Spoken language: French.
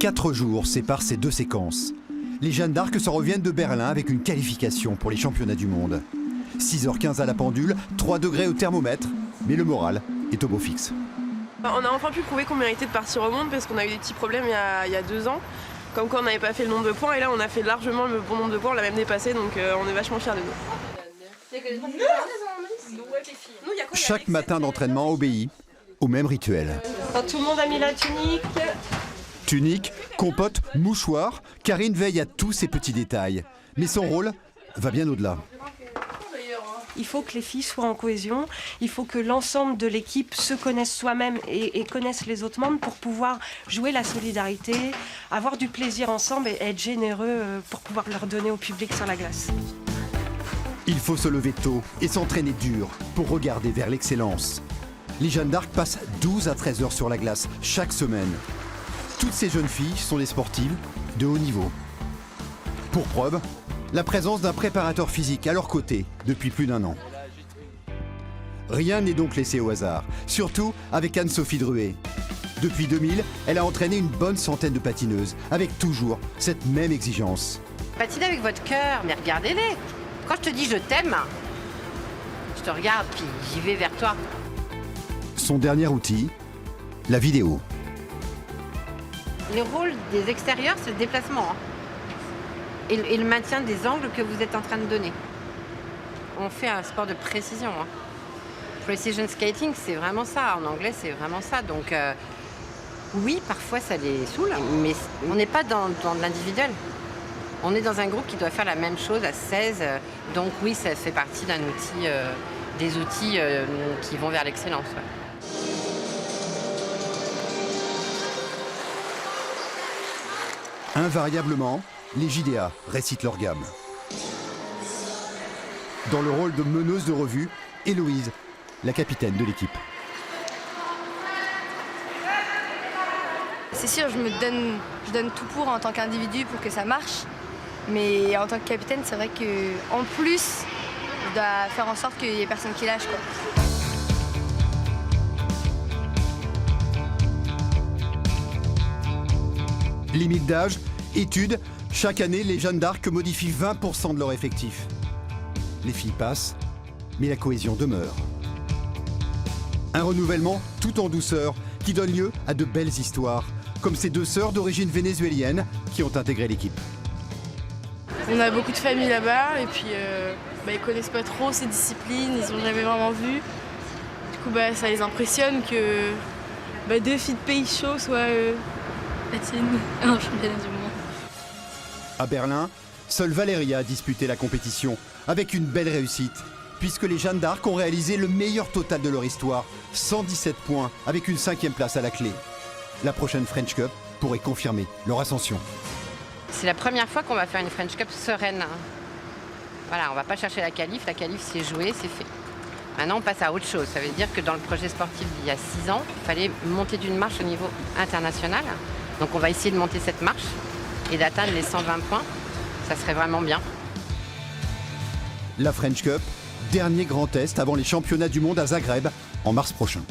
4 jours séparent ces deux séquences. Les Jeanne d'Arc s'en reviennent de Berlin avec une qualification pour les championnats du monde. 6h15 à la pendule, 3 degrés au thermomètre, mais le moral est au beau fixe. On a enfin pu prouver qu'on méritait de partir au monde parce qu'on a eu des petits problèmes il y a 2 ans. Comme quoi on n'avait pas fait le nombre de points et là on a fait largement le bon nombre de points, on l'a même dépassé donc on est vachement fiers de nous. Chaque matin d'entraînement obéit au même rituel. Quand tout le monde a mis la tunique. Tunique, compote, mouchoir, Karine veille à tous ces petits détails. Mais son rôle va bien au-delà. Il faut que les filles soient en cohésion, il faut que l'ensemble de l'équipe se connaisse soi-même et connaisse les autres membres pour pouvoir jouer la solidarité, avoir du plaisir ensemble et être généreux pour pouvoir leur donner au public sur la glace. Il faut se lever tôt et s'entraîner dur pour regarder vers l'excellence. Les Jeanne d'Arc passent 12 à 13 heures sur la glace chaque semaine. Toutes ces jeunes filles sont des sportives de haut niveau. Pour preuve, la présence d'un préparateur physique à leur côté depuis plus d'1 an. Rien n'est donc laissé au hasard, surtout avec Anne-Sophie Druet. Depuis 2000, elle a entraîné une bonne centaine de patineuses, avec toujours cette même exigence. Patinez avec votre cœur, mais regardez-les. Quand je te dis je t'aime, je te regarde puis j'y vais vers toi. Son dernier outil, la vidéo. Le rôle des extérieurs, c'est le déplacement. Et le maintien des angles que vous êtes en train de donner. On fait un sport de précision. Precision skating, c'est vraiment ça. En anglais, c'est vraiment ça. Donc, oui, parfois, ça les saoule, mais on n'est pas dans l'individuel. On est dans un groupe qui doit faire la même chose à 16. Donc, oui, ça fait partie d'un outil, des outils qui vont vers l'excellence. Invariablement, les JDA récitent leur gamme. Dans le rôle de meneuse de revue, Héloïse, la capitaine de l'équipe. C'est sûr, je donne tout pour en tant qu'individu pour que ça marche. Mais en tant que capitaine, c'est vrai qu'en plus, je dois faire en sorte qu'il n'y ait personne qui lâche, quoi. Limite d'âge, études, chaque année, les Jeanne d'Arc modifient 20% de leur effectif. Les filles passent, mais la cohésion demeure. Un renouvellement tout en douceur qui donne lieu à de belles histoires, comme ces 2 sœurs d'origine vénézuélienne qui ont intégré l'équipe. On a beaucoup de familles là-bas et puis ils connaissent pas trop ces disciplines, ils ont jamais vraiment vu. Du coup ça les impressionne que 2 filles de pays chauds soient patinent en championnat du monde. À Berlin, seule Valéria a disputé la compétition avec une belle réussite, puisque les Jeanne d'Arc ont réalisé le meilleur total de leur histoire, 117 points avec une 5e place à la clé. La prochaine French Cup pourrait confirmer leur ascension. C'est la première fois qu'on va faire une French Cup sereine. Voilà, on va pas chercher la qualif c'est joué, c'est fait. Maintenant on passe à autre chose, ça veut dire que dans le projet sportif d'il y a 6 ans, il fallait monter d'une marche au niveau international. Donc on va essayer de monter cette marche et d'atteindre les 120 points, ça serait vraiment bien. La French Cup, dernier grand test avant les championnats du monde à Zagreb en mars prochain.